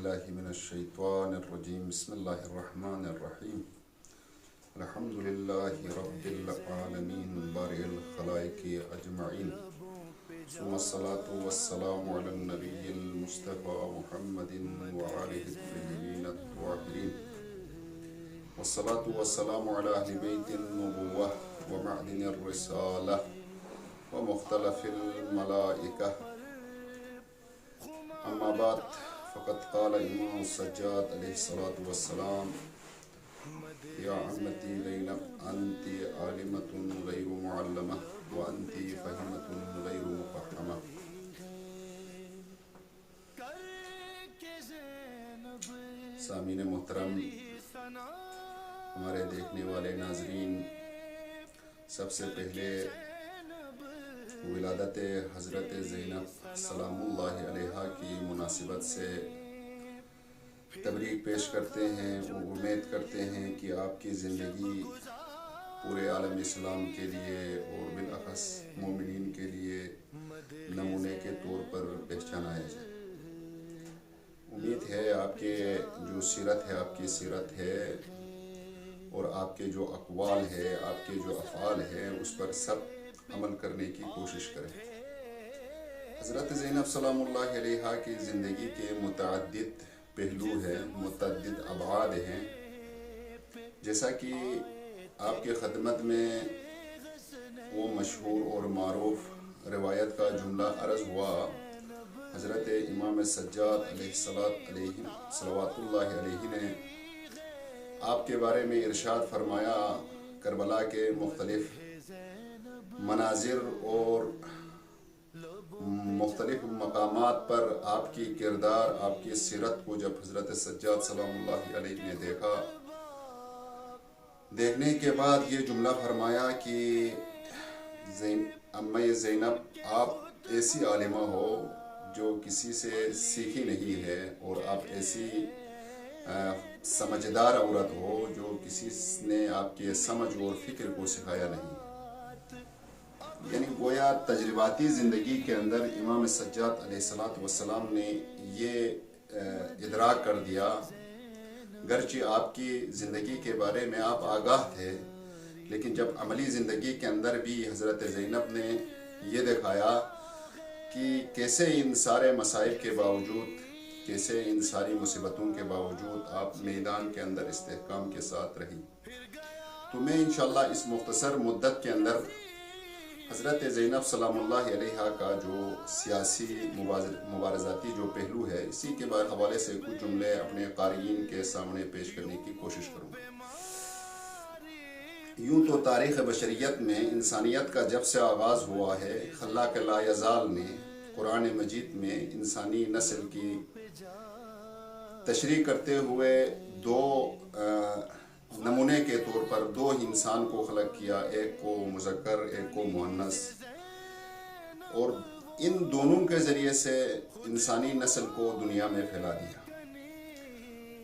بالله من الشيطان الرجيم بسم الله الرحمن الرحيم الحمد لله رب العالمين بارئ الخلائق أجمعين ثم الصلاة والسلام على النبي المصطفى محمد وآله الطيبين الطاهرين والصلاة والسلام على أهل بيت النبوة ومعدن الرسالة ومختلف الملائكة أما بعد فقد قال إمام السجاد عليه الصلاة والسلام يا عمتي زينب أنت عالمة غير معلمة وأنت فهمة غير مفهمة. سامعین محترم، ہمارے دیکھنے والے ناظرین، سب سے پہلے ولادت حضرت زینب سلام اللہ علیہا کی مناسبت سے تبریک پیش کرتے ہیں اور امید کرتے ہیں کہ آپ کی زندگی پورے عالم اسلام کے لیے اور بالاخص مومنین کے لیے نمونے کے طور پر پہچانا جائے. امید ہے آپ کے جو سیرت ہے، آپ کی سیرت ہے اور آپ کے جو اقوال ہے، آپ کے جو افعال ہے، اس پر سب عمل کرنے کی کوشش کریں. حضرت زینب سلام اللہ علیہا کی زندگی کے متعدد پہلو ہیں، متعدد ابعاد ہیں. جیسا کہ آپ کے خدمت میں وہ مشہور اور معروف روایت کا جملہ عرض ہوا، حضرت امام سجاد علیہ صلوات اللہ علیہ نے آپ کے بارے میں ارشاد فرمایا، کربلا کے مختلف مناظر اور مختلف مقامات پر آپ کی کردار، آپ کی سیرت کو جب حضرت سجاد سلام اللہ علیہ نے دیکھا، دیکھنے کے بعد یہ جملہ فرمایا کہ امی زینب، آپ ایسی عالمہ ہو جو کسی سے سیکھی نہیں ہے، اور آپ ایسی سمجھدار عورت ہو جو کسی نے آپ کے سمجھ اور فکر کو سکھایا نہیں. یعنی گویا تجرباتی زندگی کے اندر امام سجاد علیہ السلام نے یہ ادراک کر دیا، گرچہ آپ کی زندگی کے بارے میں آپ آگاہ تھے، لیکن جب عملی زندگی کے اندر بھی حضرت زینب نے یہ دکھایا کہ کیسے ان سارے مسائل کے باوجود، کیسے ان ساری مصیبتوں کے باوجود آپ میدان کے اندر استحکام کے ساتھ رہی. تو میں انشاءاللہ اس مختصر مدت کے اندر حضرت زینب سلام اللہ علیہا کا جو سیاسی مبارزاتی جو پہلو ہے، اسی کے حوالے سے کچھ جملے اپنے قارئین کے سامنے پیش کرنے کی کوشش کروں. یوں تو تاریخ بشریت میں انسانیت کا جب سے آغاز ہوا ہے، خلاق لا یزال نے قرآن مجید میں انسانی نسل کی تشریح کرتے ہوئے دو نمونے کے طور پر دو انسان کو خلق کیا، ایک کو مذکر، ایک کو مؤنث، اور ان دونوں کے ذریعے سے انسانی نسل کو دنیا میں پھیلا دیا.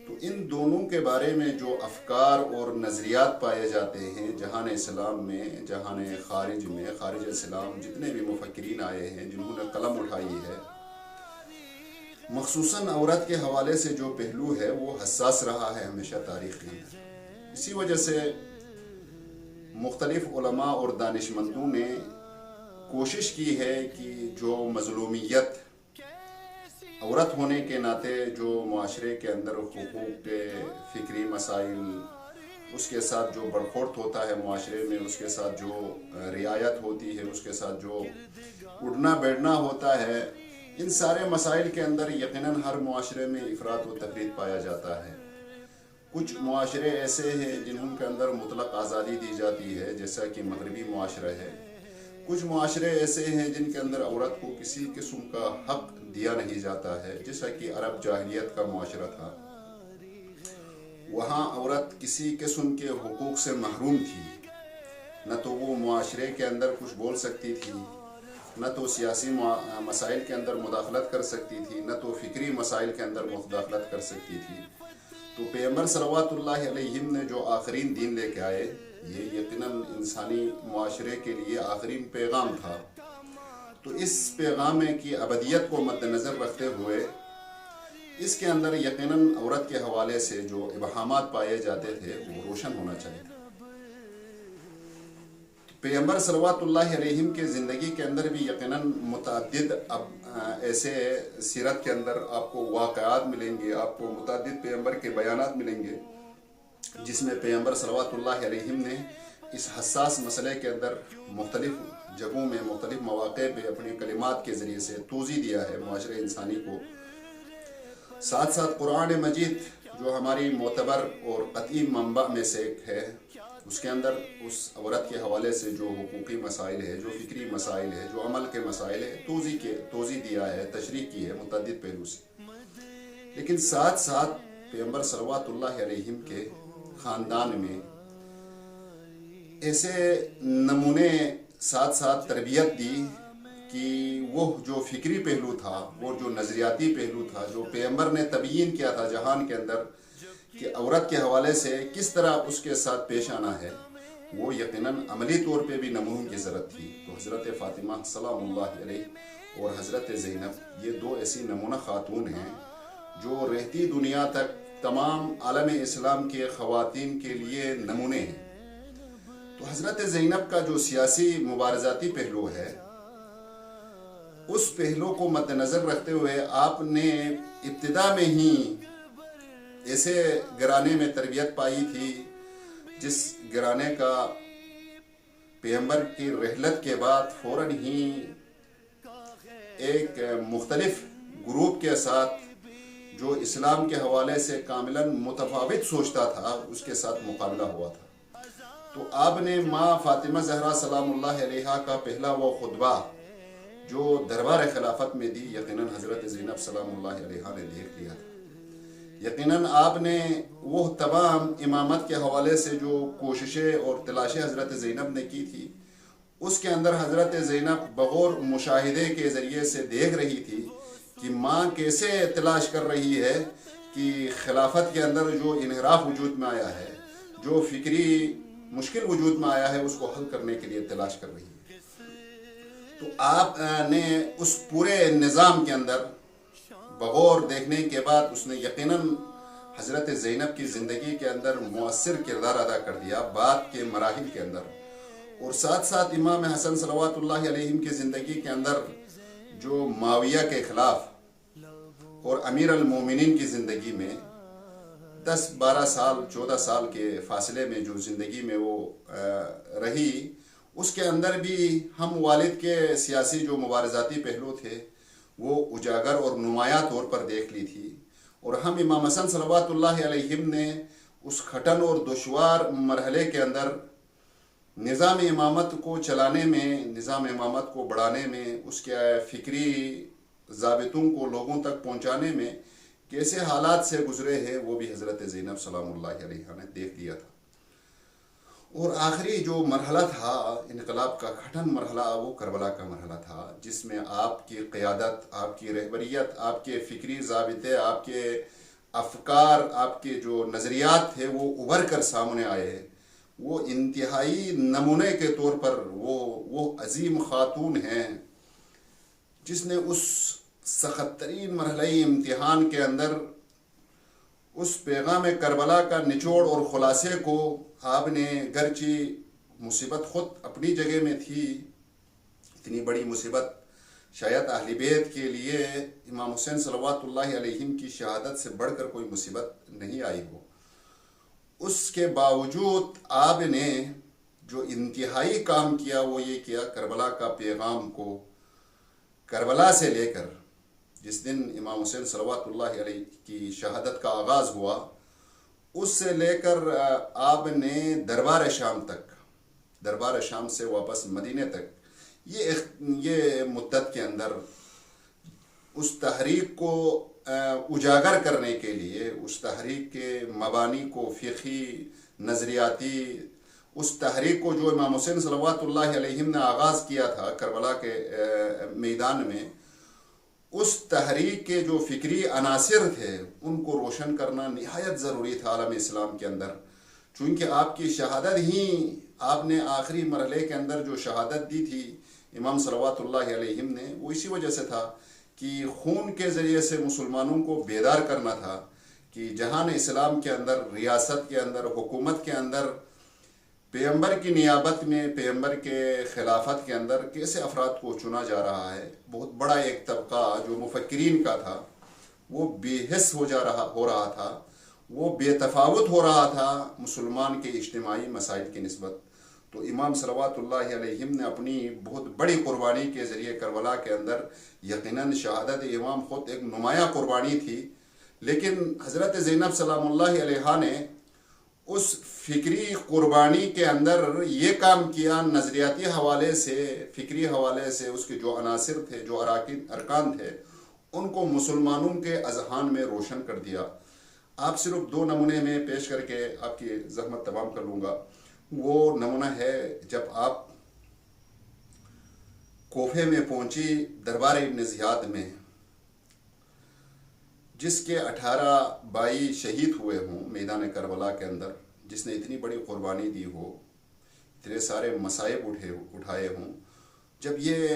تو ان دونوں کے بارے میں جو افکار اور نظریات پائے جاتے ہیں جہان اسلام میں، جہان خارج میں، خارج اسلام جتنے بھی مفکرین آئے ہیں جنہوں نے قلم اٹھائی ہے، مخصوصاً عورت کے حوالے سے جو پہلو ہے وہ حساس رہا ہے ہمیشہ تاریخ میں. اسی وجہ سے مختلف علماء اور دانشمندوں نے کوشش کی ہے کہ جو مظلومیت عورت ہونے کے ناطے جو معاشرے کے اندر حقوق کے فکری مسائل، اس کے ساتھ جو برخورد ہوتا ہے معاشرے میں، اس کے ساتھ جو رعایت ہوتی ہے، اس کے ساتھ جو اٹھنا بیٹھنا ہوتا ہے، ان سارے مسائل کے اندر یقیناً ہر معاشرے میں افراط و تفریط پایا جاتا ہے. کچھ معاشرے ایسے ہیں جنہوں کے اندر مطلق آزادی دی جاتی ہے، جیسا کہ مغربی معاشرہ ہے. کچھ معاشرے ایسے ہیں جن کے اندر عورت کو کسی قسم کا حق دیا نہیں جاتا ہے، جیسا کہ عرب جاہلیت کا معاشرہ تھا. وہاں عورت کسی قسم کے حقوق سے محروم تھی، نہ تو وہ معاشرے کے اندر کچھ بول سکتی تھی، نہ تو سیاسی مسائل کے اندر مداخلت کر سکتی تھی، نہ تو فکری مسائل کے اندر مداخلت کر سکتی تھی. تو پیغمبر صلوات اللہ علیہ نے جو آخرین دین لے کے آئے، یہ یقیناً انسانی معاشرے کے لیے آخرین پیغام تھا. تو اس پیغام کی ابدیت کو مد نظر رکھتے ہوئے اس کے اندر یقیناً عورت کے حوالے سے جو ابہامات پائے جاتے تھے وہ روشن ہونا چاہیے. پیغمبر صلوات اللہ علیہ کی زندگی کے اندر بھی یقیناً متعدد ایسے سیرت کے اندر آپ کو واقعات ملیں گے، آپ کو متعدد پیغمبر کے بیانات ملیں گے جس میں پیغمبر صلوات اللہ علیہ نے اس حساس مسئلے کے اندر مختلف جگہوں میں مختلف مواقع پہ اپنے کلمات کے ذریعے سے توضیح دیا ہے معاشرے انسانی کو. ساتھ ساتھ قرآن مجید جو ہماری معتبر اور قطعی منبع میں سے ایک ہے، اس کے اندر اس عورت کے حوالے سے جو حقوقی مسائل ہے، جو فکری مسائل ہے، جو عمل کے مسائل ہے، توضیح دیا ہے، تشریح کی ہے متعدد پہلو سے. لیکن ساتھ ساتھ پیغمبر صلوات اللہ علیہ کے خاندان میں ایسے نمونے ساتھ ساتھ تربیت دی کہ وہ جو فکری پہلو تھا، وہ جو نظریاتی پہلو تھا، جو پیغمبر نے تبیین کیا تھا جہان کے اندر کہ عورت کے حوالے سے کس طرح اس کے ساتھ پیش آنا ہے، وہ یقیناً عملی طور پہ بھی نمونوں کی ضرورت تھی. تو حضرت فاطمہ سلام اللہ علیہ اور حضرت زینب یہ دو ایسی نمونہ خاتون ہیں جو رہتی دنیا تک تمام عالم اسلام کے خواتین کے لیے نمونے ہیں. تو حضرت زینب کا جو سیاسی مبارزاتی پہلو ہے، اس پہلو کو مد نظر رکھتے ہوئے آپ نے ابتدا میں ہی ایسے گھرانے میں تربیت پائی تھی جس گھرانے کا پیغمبر کی رحلت کے بعد فوراً ہی ایک مختلف گروپ کے ساتھ جو اسلام کے حوالے سے کاملاً متفاوت سوچتا تھا اس کے ساتھ مقابلہ ہوا تھا. تو آپ نے ماں فاطمہ زہرا سلام اللہ علیہا کا پہلا وہ خطبہ جو دربار خلافت میں دی یقیناً حضرت زینب سلام اللہ علیہا نے دیکھ لیا تھا. یقیناً آپ نے وہ تمام امامت کے حوالے سے جو کوششیں اور تلاشیں حضرت زینب نے کی تھی، اس کے اندر حضرت زینب بغور مشاہدے کے ذریعے سے دیکھ رہی تھی کہ ماں کیسے تلاش کر رہی ہے کہ خلافت کے اندر جو انحراف وجود میں آیا ہے، جو فکری مشکل وجود میں آیا ہے، اس کو حل کرنے کے لیے تلاش کر رہی ہے. تو آپ نے اس پورے نظام کے اندر بغور دیکھنے کے بعد اس نے یقیناً حضرت زینب کی زندگی کے اندر مؤثر کردار ادا کر دیا بعد کے مراحل کے اندر. اور ساتھ ساتھ امام حسن صلوات اللہ علیہ کی زندگی کے اندر جو معاویہ کے خلاف اور امیر المومنین کی زندگی میں 10-12 سال 14 سال کے فاصلے میں جو زندگی میں وہ رہی، اس کے اندر بھی ہم والد کے سیاسی جو مبارزاتی پہلو تھے وہ اجاگر اور نمایاں طور پر دیکھ لی تھی. اور ہم امام حسن صلوات اللہ علیہ نے اس کھٹن اور دشوار مرحلے کے اندر نظام امامت کو چلانے میں، نظام امامت کو بڑھانے میں، اس کے فکری ضابطوں کو لوگوں تک پہنچانے میں کیسے حالات سے گزرے ہیں وہ بھی حضرت زینب سلام اللہ علیہ نے دیکھ لیا تھا. اور آخری جو مرحلہ تھا انقلاب کا کھٹن مرحلہ، وہ کربلا کا مرحلہ تھا جس میں آپ کی قیادت، آپ کی رہبریت، آپ کے فکری ضابطے، آپ کے افکار، آپ کے جو نظریات تھے وہ ابھر کر سامنے آئے. وہ انتہائی نمونے کے طور پر وہ عظیم خاتون ہیں جس نے اس سخت ترین مرحلہ امتحان کے اندر اس پیغام کربلا کا نچوڑ اور خلاصے کو آپ نے، گرچہ مصیبت خود اپنی جگہ میں تھی، اتنی بڑی مصیبت شاید اہل بیت کے لیے امام حسین صلوات اللہ علیہ کی شہادت سے بڑھ کر کوئی مصیبت نہیں آئی ہو، اس کے باوجود آپ نے جو انتہائی کام کیا وہ یہ کیا، کربلا کا پیغام کو کربلا سے لے کر جس دن امام حسین صلوات اللہ علیہ کی شہادت کا آغاز ہوا، اس سے لے کر آپ نے دربار شام تک، دربار شام سے واپس مدینے تک، یہ مدت کے اندر اس تحریک کو اجاگر کرنے کے لیے، اس تحریک کے مبانی کو فقہی، نظریاتی، اس تحریک کو جو امام حسین صلوات اللہ علیہ نے آغاز کیا تھا کربلا کے میدان میں، اس تحریک کے جو فکری عناصر تھے ان کو روشن کرنا نہایت ضروری تھا عالم اسلام کے اندر. چونکہ آپ کی شہادت ہی، آپ نے آخری مرحلے کے اندر جو شہادت دی تھی امام صلوات اللہ علیہ نے، وہ اسی وجہ سے تھا کہ خون کے ذریعے سے مسلمانوں کو بیدار کرنا تھا کہ جہان اسلام کے اندر، ریاست کے اندر، حکومت کے اندر، پیغمبر کی نیابت میں، پیغمبر کے خلافت کے اندر کیسے افراد کو چنا جا رہا ہے۔ بہت بڑا ایک طبقہ جو مفکرین کا تھا وہ بے حس ہو رہا تھا، وہ بے تفاوت ہو رہا تھا مسلمان کے اجتماعی مسائل کی نسبت۔ تو امام صلوات اللہ علیہم نے اپنی بہت بڑی قربانی کے ذریعے کربلا کے اندر، یقیناً شہادت امام خود ایک نمایاں قربانی تھی، لیکن حضرت زینب سلام اللہ علیہا نے اس فکری قربانی کے اندر یہ کام کیا، نظریاتی حوالے سے، فکری حوالے سے اس کے جو عناصر تھے، جو ارکان تھے، ان کو مسلمانوں کے اذہان میں روشن کر دیا۔ آپ صرف 2 نمونے میں پیش کر کے آپ کی زحمت تمام کر لوں گا۔ وہ نمونہ ہے جب آپ کوفے میں پہنچی دربار ابن زیاد میں، جس کے 18 بھائی شہید ہوئے ہوں میدان کربلا کے اندر، جس نے اتنی بڑی قربانی دی ہو، اتنے سارے مصائب اٹھائے ہوں، جب یہ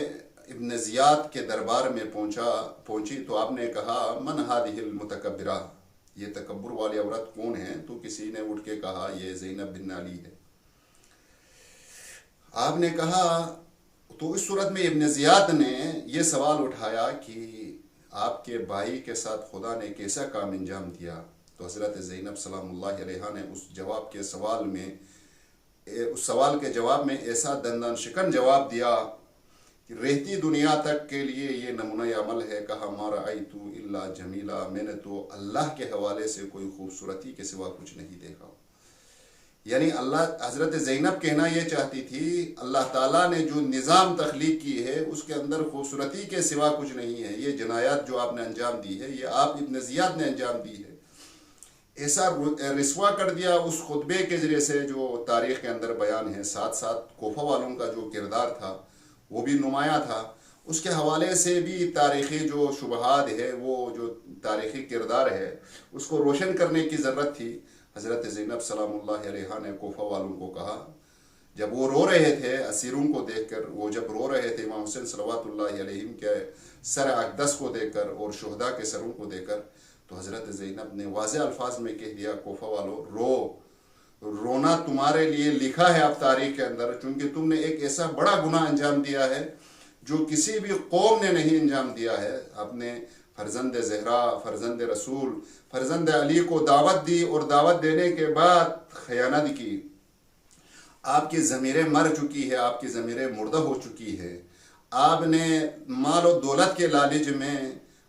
ابن زیاد کے دربار میں پہنچی تو آپ نے کہا من هذه المتکبرہ، یہ تکبر والی عورت کون ہے؟ تو کسی نے اٹھ کے کہا یہ زینب بن علی ہے۔ آپ نے کہا، تو اس صورت میں ابن زیاد نے یہ سوال اٹھایا کہ آپ کے بھائی کے ساتھ خدا نے کیسا کام انجام دیا؟ تو حضرت زینب سلام اللہ علیہا نے اس سوال کے جواب میں ایسا دندان شکن جواب دیا کہ رہتی دنیا تک کے لیے یہ نمونہ عمل ہے۔ کہا ما رأیت الا جمیلا، میں نے تو اللہ کے حوالے سے کوئی خوبصورتی کے سوا کچھ نہیں دیکھا۔ یعنی حضرت زینب کہنا یہ چاہتی تھی اللہ تعالیٰ نے جو نظام تخلیق کی ہے اس کے اندر خوبصورتی کے سوا کچھ نہیں ہے۔ یہ جنایات جو آپ نے انجام دی ہے، یہ آپ ابن زیاد نے انجام دی ہے۔ ایسا رسوا کر دیا اس خطبے کے ذریعے سے جو تاریخ کے اندر بیان ہے۔ ساتھ ساتھ کوفہ والوں کا جو کردار تھا وہ بھی نمایاں تھا۔ اس کے حوالے سے بھی تاریخی جو شبہات ہے، وہ جو تاریخی کردار ہے، اس کو روشن کرنے کی ضرورت تھی۔ حضرت زینب سلام اللہ علیہا نے کوفہ والوں کو کہا، جب وہ رو رہے تھے اسیروں کو دیکھ کر، وہ جب رو رہے تھے امام حسین صلوات اللہ علیہم کے سر اقدس کو دیکھ کر اور شہداء کے سروں کو دیکھ کر، تو حضرت زینب نے واضح الفاظ میں کہہ دیا کوفہ والوں، رونا تمہارے لیے لکھا ہے اب تاریخ کے اندر، چونکہ تم نے ایک ایسا بڑا گناہ انجام دیا ہے جو کسی بھی قوم نے نہیں انجام دیا ہے۔ اپنے فرزند زہرا، فرزند رسول، فرزند علی کو دعوت دی اور دعوت دینے کے بعد خیانت کی۔ آپ کی ضمیریں مر چکی ہے، آپ کی ضمیریں مردہ ہو چکی ہے۔ آپ نے مال و دولت کے لالچ میں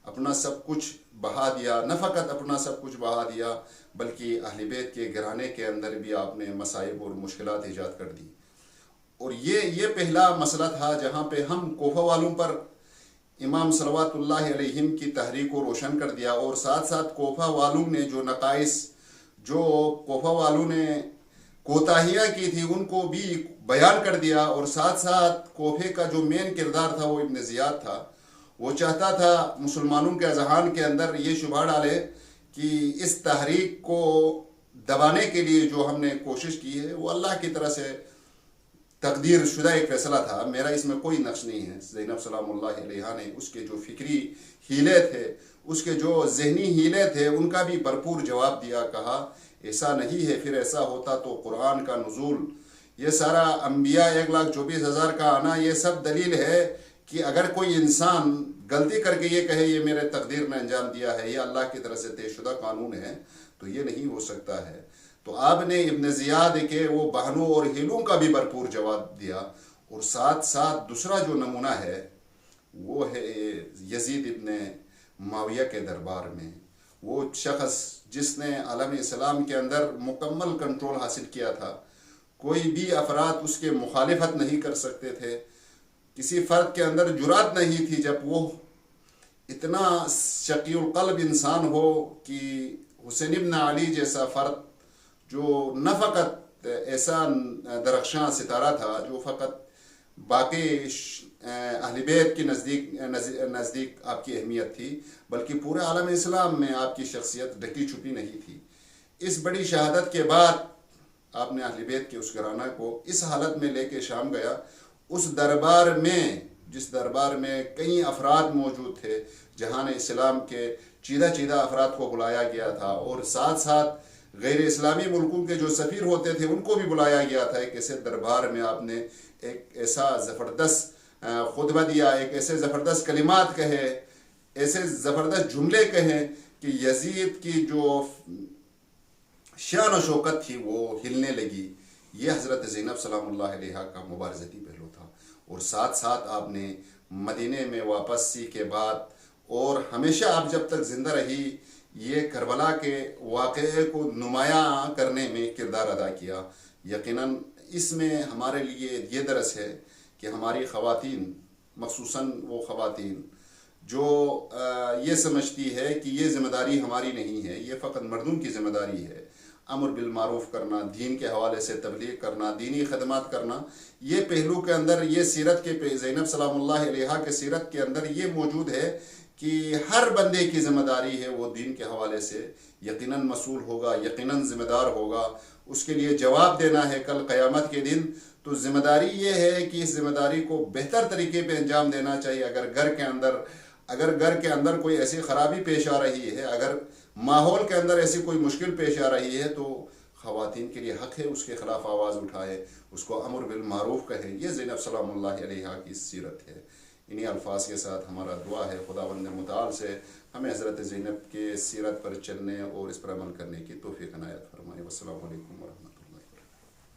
اپنا سب کچھ بہا دیا، نہ فقط اپنا سب کچھ بہا دیا بلکہ اہل بیت کے گھرانے کے اندر بھی آپ نے مصائب اور مشکلات ایجاد کر دی۔ اور یہ پہلا مسئلہ تھا جہاں پہ ہم کوفہ والوں پر امام صلوات اللہ علیہم کی تحریک کو روشن کر دیا، اور ساتھ ساتھ کوفہ والوں نے جو نقائص، جو کوفہ والوں نے کوتاہیاں کی تھی، ان کو بھی بیان کر دیا۔ اور ساتھ ساتھ کوفے کا جو مین کردار تھا وہ ابن زیاد تھا۔ وہ چاہتا تھا مسلمانوں کے اذہان کے اندر یہ شبہ ڈالے کہ اس تحریک کو دبانے کے لیے جو ہم نے کوشش کی ہے وہ اللہ کی طرح سے تقدیر شدہ ایک فیصلہ تھا، میرا اس میں کوئی نقش نہیں ہے۔ زینب سلام اللہ علیہا نے اس کے جو فکری ہیلے تھے، اس کے جو ذہنی ہیلے تھے، ان کا بھی بھرپور جواب دیا۔ کہا ایسا نہیں ہے، پھر ایسا ہوتا تو قرآن کا نزول، یہ سارا انبیاء 1,24,000 کا آنا، یہ سب دلیل ہے کہ اگر کوئی انسان غلطی کر کے یہ کہے یہ میرے تقدیر نے انجام دیا ہے، یہ اللہ کی طرف سے طے شدہ قانون ہے، تو یہ نہیں ہو سکتا ہے۔ تو آپ نے ابن زیاد کے وہ بہانوں اور ہیلوں کا بھی بھرپور جواب دیا۔ اور ساتھ ساتھ دوسرا جو نمونہ ہے وہ ہے یزید ابن معاویہ کے دربار میں، وہ شخص جس نے عالم اسلام کے اندر مکمل کنٹرول حاصل کیا تھا، کوئی بھی افراد اس کے مخالفت نہیں کر سکتے تھے، کسی فرد کے اندر جرات نہیں تھی جب وہ اتنا شقی القلب انسان ہو کہ حسین ابن علی جیسا فرد جو نہ فقط ایسا درخشاں ستارہ تھا جو فقط باقی اہل بیت کے نزدیک آپ کی اہمیت تھی، بلکہ پورے عالم اسلام میں آپ کی شخصیت ڈھکی چھپی نہیں تھی۔ اس بڑی شہادت کے بعد آپ نے اہل بیت کے اس گھرانہ کو اس حالت میں لے کے شام گیا، اس دربار میں جس دربار میں کئی افراد موجود تھے، جہان اسلام کے چیدہ چیدہ افراد کو بلایا گیا تھا، اور ساتھ ساتھ غیر اسلامی ملکوں کے جو سفیر ہوتے تھے ان کو بھی بلایا گیا تھا۔ ایک ایسے دربار میں آپ نے ایک ایسا زبردست خطبہ دیا، ایک ایسے زبردست کلمات کہے، ایسے زبردست جملے کہیں کہ یزید کی جو شان و شوکت تھی وہ ہلنے لگی۔ یہ حضرت زینب سلام اللہ علیہ کا مبارزتی پہلو تھا۔ اور ساتھ ساتھ آپ نے مدینے میں واپسی کے بعد اور ہمیشہ آپ جب تک زندہ رہی یہ کربلا کے واقعے کو نمایاں کرنے میں کردار ادا کیا۔ یقیناً اس میں ہمارے لیے یہ درس ہے کہ ہماری خواتین، مخصوصاً وہ خواتین جو یہ سمجھتی ہے کہ یہ ذمہ داری ہماری نہیں ہے، یہ فقط مردوں کی ذمہ داری ہے، امر بالمعروف کرنا، دین کے حوالے سے تبلیغ کرنا، دینی خدمات کرنا، یہ پہلو کے اندر، یہ سیرت کے زینب سلام اللہ علیہ کے سیرت کے اندر یہ موجود ہے کہ ہر بندے کی ذمہ داری ہے وہ دین کے حوالے سے یقیناً مسئول ہوگا، یقیناً ذمہ دار ہوگا، اس کے لیے جواب دینا ہے کل قیامت کے دن۔ تو ذمہ داری یہ ہے کہ اس ذمہ داری کو بہتر طریقے پہ انجام دینا چاہیے۔ اگر گھر کے اندر کوئی ایسی خرابی پیش آ رہی ہے، اگر ماحول کے اندر ایسی کوئی مشکل پیش آ رہی ہے، تو خواتین کے لیے حق ہے اس کے خلاف آواز اٹھائے، اس کو امر بالمعروف کہے۔ یہ زینب سلام اللہ علیہ کی سیرت ہے۔ انہی الفاظ کے ساتھ ہمارا دعا ہے خداوند متعال سے ہمیں حضرت زینب کے سیرت پر چلنے اور اس پر عمل کرنے کی توفیق عنایت فرمائے۔ والسلام علیکم ورحمۃ اللہ۔